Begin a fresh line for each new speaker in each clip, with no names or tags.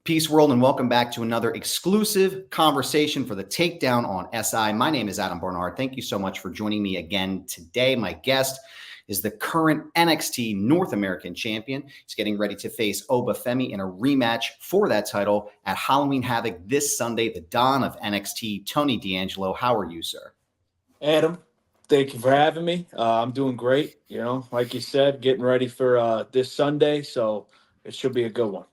Peace world, and welcome back to another exclusive conversation for the Takedown on SI. My name is Adam Barnard. Thank you so much for joining me again today. My guest is the current NXT North American Champion. He's getting ready to face Oba Femi in a rematch for that title at Halloween Havoc this Sunday. The Don of NXT, Tony D'Angelo. How are you, sir?
Adam, thank you for having me. I'm doing great. Like you said, getting ready for this Sunday, so it should be a good one.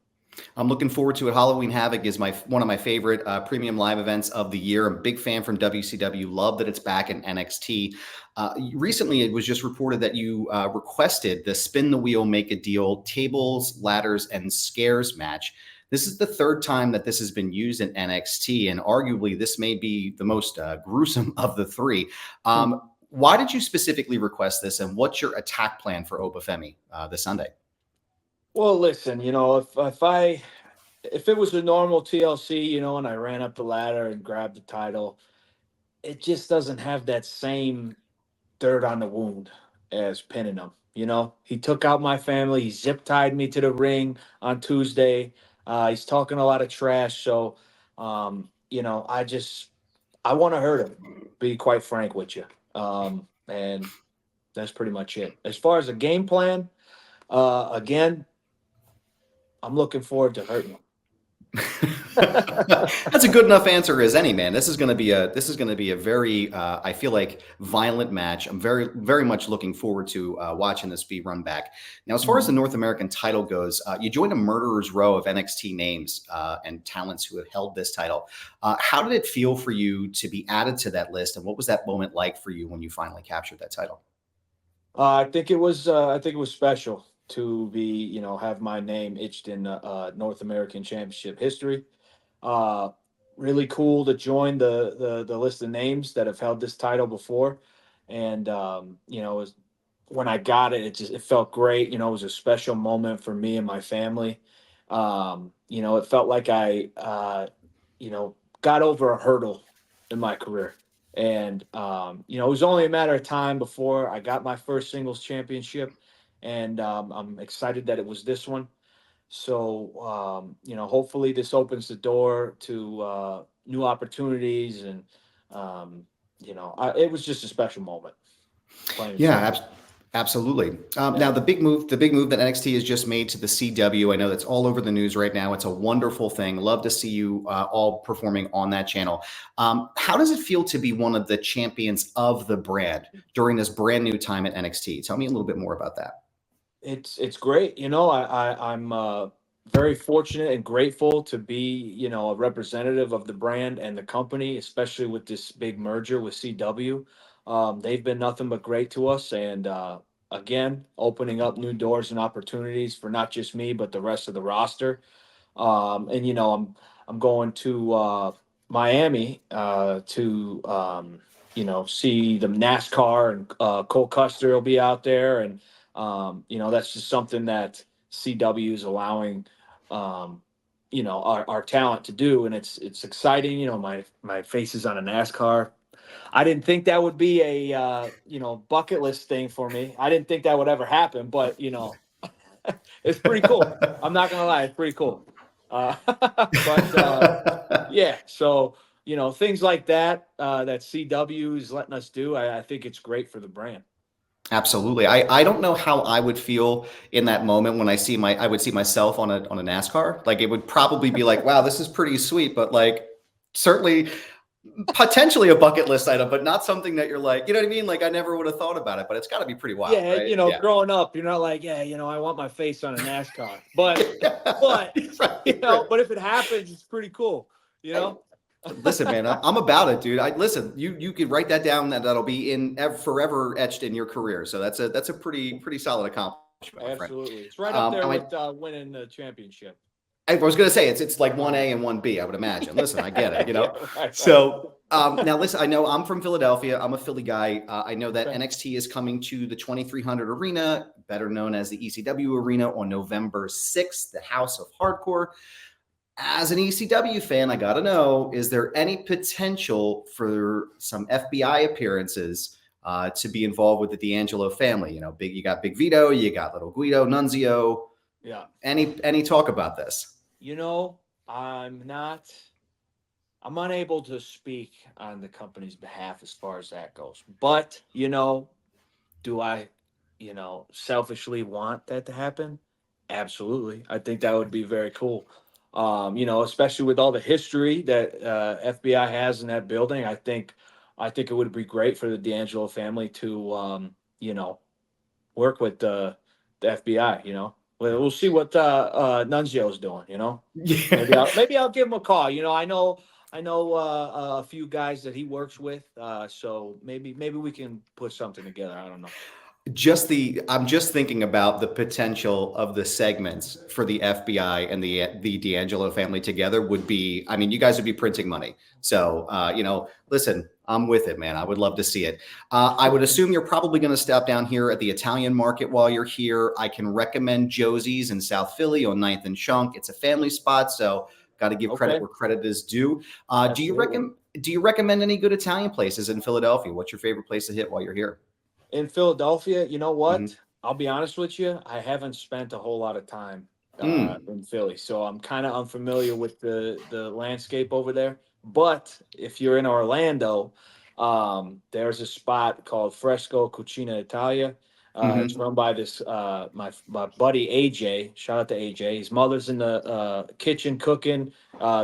I'm looking forward to it. Halloween Havoc is one of my favorite premium live events of the year. I'm a big fan from WCW. Love that it's back in NXT. Recently, it was just reported that you requested the Spin the Wheel, Make a Deal, Tables, Ladders, and Scares match. This is the third time that this has been used in NXT, and arguably this may be the most gruesome of the three. Why did you specifically request this, and what's your attack plan for Oba Femi this Sunday?
Well, listen, if it was a normal TLC, and I ran up the ladder and grabbed the title, it just doesn't have that same dirt on the wound as pinning him. He took out my family. He zip tied me to the ring on Tuesday. He's talking a lot of trash. So, I want to hurt him, be quite frank with you. And that's pretty much it. As far as a game plan, again, I'm looking forward to hurting him.
That's a good enough answer as any, man. This is going to be a very I feel like violent match. I'm very, very much looking forward to watching this be run back. Now, as far as the North American title goes, you joined a murderer's row of NXT names and talents who have held this title. How did it feel for you to be added to that list, and what was that moment like for you when you finally captured that title?
I think it was special to be, have my name etched in North American Championship history. Really cool to join the list of names that have held this title before. And, when I got it, it felt great. It was a special moment for me and my family. It felt like I, got over a hurdle in my career. And, it was only a matter of time before I got my first singles championship. And I'm excited that it was this one. So, hopefully this opens the door to new opportunities. And, it was just a special moment.
Yeah, absolutely. Now, the big move that NXT has just made to the CW, I know that's all over the news right now. It's a wonderful thing. Love to see you all performing on that channel. How does it feel to be one of the champions of the brand during this brand new time at NXT? Tell me a little bit more about that.
It's great. I'm very fortunate and grateful to be, a representative of the brand and the company, especially with this big merger with CW. They've been nothing but great to us. And again, opening up new doors and opportunities for not just me, but the rest of the roster. I'm going to Miami to see the NASCAR, and Cole Custer will be out there. And that's just something that CW is allowing, our talent to do. And it's exciting. My face is on a NASCAR. I didn't think that would be a, bucket list thing for me. I didn't think that would ever happen, but, it's pretty cool. I'm not going to lie. It's pretty cool. Yeah. So, things like that, that CW is letting us do. I think it's great for the brand.
Absolutely. I don't know how I would feel in that moment when I would see myself on a NASCAR. Like, it would probably be like, wow, this is pretty sweet, but like certainly potentially a bucket list item, but not something that you're like, you know what I mean? Like, I never would have thought about it, but it's got to be pretty wild.
Yeah.
Right?
Growing up, you're not like, I want my face on a NASCAR, but but if it happens, it's pretty cool.
Listen, man, I'm about it, dude. Listen, you could write that down. That'll be forever etched in your career. So that's a pretty solid accomplishment.
Absolutely, it's right up there with winning the championship.
I was going to say it's like 1A and 1B, I would imagine. Listen, I get it,
Right.
So now listen, I know I'm from Philadelphia. I'm a Philly guy. I know that NXT is coming to the 2300 Arena, better known as the ECW Arena, on November 6th, the House of Hardcore. As an ECW fan, I got to know, is there any potential for some FBI appearances to be involved with the D'Angelo family? You got Big Vito, you got Little Guido, Nunzio.
Yeah.
Any talk about this?
I'm not. I'm unable to speak on the company's behalf as far as that goes. But, do I, selfishly want that to happen? Absolutely. I think that would be very cool. Especially with all the history that FBI has in that building, I think it would be great for the D'Angelo family to, work with the FBI. We'll see what Nunzio's doing. Maybe
Yeah.
I'll give him a call. I know a few guys that he works with, so maybe we can put something together. I don't know.
I'm just thinking about the potential of the segments for the FBI and the D'Angelo family together would be, I mean, you guys would be printing money. So, listen, I'm with it, man. I would love to see it. I would assume you're probably going to step down here at the Italian market while you're here. I can recommend Josie's in South Philly on 9th and Chunk. It's a family spot, so got to give credit
Okay,
where credit is due.
absolutely.
Do you recommend any good Italian places in Philadelphia? What's your favorite place to hit while you're here?
In Philadelphia, you know
Mhm.
what? I'll be honest with you. I haven't spent a whole lot of time
Mm.
in Philly, so I'm kind of unfamiliar with the landscape over there. But if you're in Orlando, there's a spot called Fresco Cucina Italia. It's
Mhm.
run by this my buddy AJ. Shout out to AJ. His mother's in the kitchen cooking.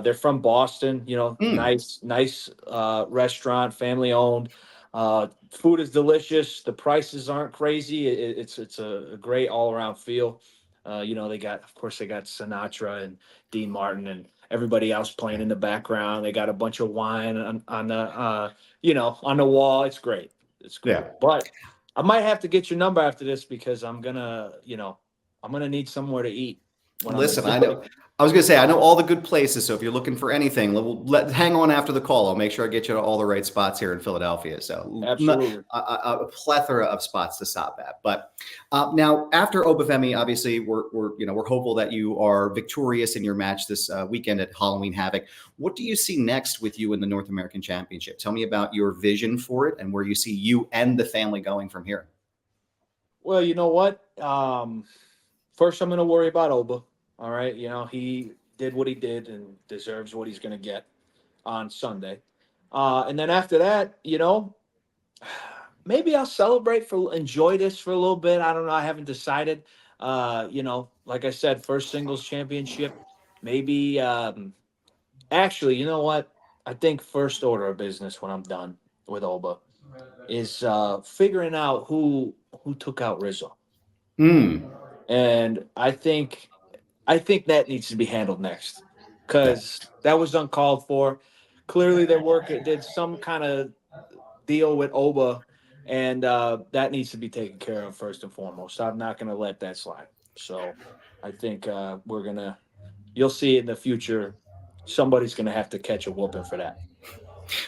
They're from Boston.
Mm.
Nice restaurant, family owned. Food is delicious. The prices aren't crazy. It's a great all around feel. Of course, they got Sinatra and Dean Martin and everybody else playing in the background. They got a bunch of wine on the wall. It's great. It's great.
Yeah.
But I might have to get your number after this because I'm gonna need somewhere to eat when I'm in
Listen, I know.
Philly.
I was going to say I know all the good places. So if you're looking for anything, hang on after the call. I'll make sure I get you to all the right spots here in Philadelphia. So
Absolutely.
a plethora of spots to stop at. But now after Oba Femi, obviously we're hopeful that you are victorious in your match this weekend at Halloween Havoc. What do you see next with you in the North American Championship? Tell me about your vision for it and where you see you and the family going from here.
Well, you know what? First, I'm going to worry about Oba. All right. He did what he did and deserves what he's going to get on Sunday. And then after that, maybe I'll enjoy this for a little bit. I don't know. I haven't decided. Like I said, first singles championship. Maybe, actually, you know what? I think first order of business when I'm done with Oba is figuring out who took out Rizzo.
Mm.
And I think that needs to be handled next
Yeah.
because that was uncalled for. Clearly, did some kind of deal with Oba, and that needs to be taken care of first and foremost. I'm not going to let that slide. So I think you'll see in the future, somebody's going to have to catch a whooping for that.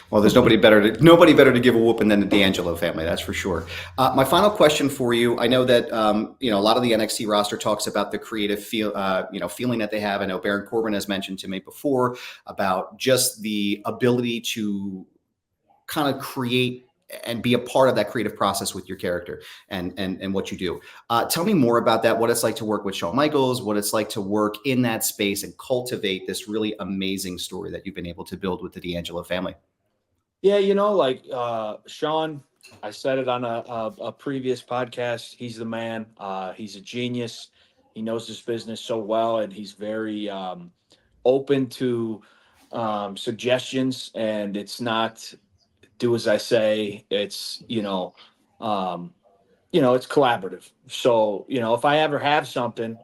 Well, there's nobody better to give a whooping than the D'Angelo family. That's for sure. My final question for you: I know that a lot of the NXT roster talks about the creative feeling that they have. I know Baron Corbin has mentioned to me before about just the ability to kind of create and be a part of that creative process with your character and what you do. Tell me more about that. What it's like to work with Shawn Michaels. What it's like to work in that space and cultivate this really amazing story that you've been able to build with the D'Angelo family.
Yeah, like Sean, I said it on a previous podcast. He's the man. He's a genius. He knows his business so well, and he's very open to suggestions. And it's not do as I say. It's collaborative. So if I ever have something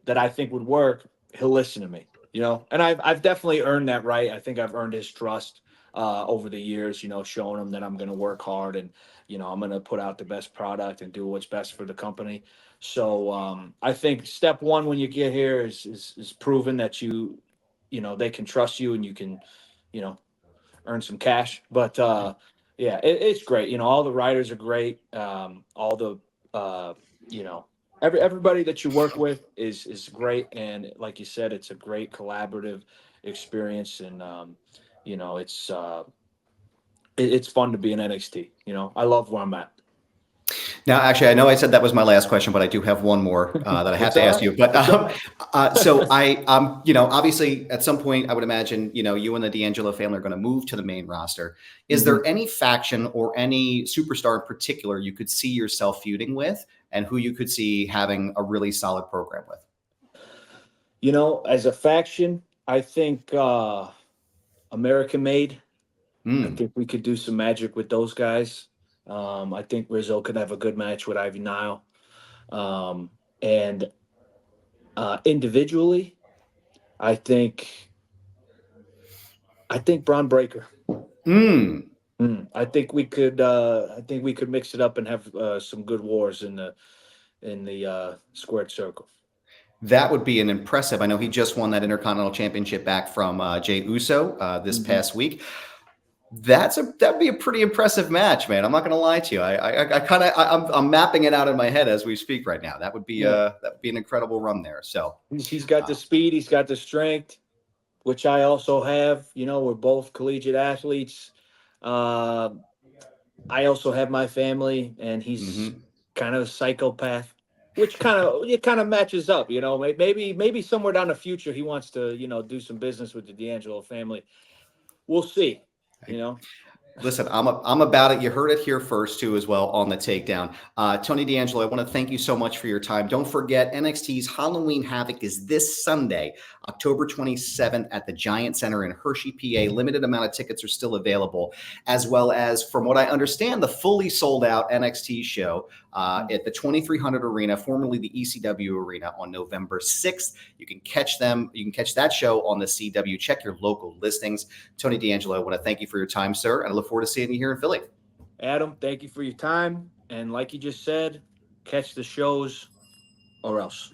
that I think would work, he'll listen to me. And I've definitely earned that right. I think I've earned his trust over the years. Showing him that I'm going to work hard and I'm going to put out the best product and do what's best for the company. So I think step one when you get here is proving that they can trust you and you can you know earn some cash. But yeah, it's great. All the writers are great. All the uh, you know everybody that you work with is great, and like you said, it's a great collaborative experience, and it's fun to be in NXT. I love where I'm at.
Now, actually, I know I said that was my last question, but I do have one more that I have to ask you. But so obviously, at some point, I would imagine, you and the D'Angelo family are going to move to the main roster. Is there any faction or any superstar in particular you could see yourself feuding with, and who you could see having a really solid program with?
As a faction, I think American Made. I think we could do some magic with those guys. I think Rizzo could have a good match with Ivy Nile. And individually, I think Braun Breaker. I think we could mix it up and have some good wars in the squared circle.
That would be an impressive. I know he just won that Intercontinental Championship back from Jey Uso this past week. That'd be a pretty impressive match, man. I'm not going to lie to you. I'm mapping it out in my head as we speak right now. That would be an incredible run there. So
he's got the speed, he's got the strength, which I also have. We're both collegiate athletes. I also have my family, and he's kind of a psychopath, which kind of matches up. Maybe somewhere down the future he wants to do some business with the D'Angelo family. We'll see.
Listen, I'm about it. You heard it here first too, as well, on the Takedown. Tony D'Angelo, I want to thank you so much for your time. Don't forget, NXT's Halloween Havoc is this Sunday, October 27th at the Giant Center in Hershey, PA. Limited amount of tickets are still available, as well as, from what I understand, the fully sold out NXT show at the 2300 Arena, formerly the ECW Arena, on November 6th. You can catch them. You can catch that show on the CW. Check your local listings. Tony D'Angelo, I want to thank you for your time, sir, and I look forward to seeing you here in Philly.
Adam, thank you for your time. And like you just said, catch the shows or else.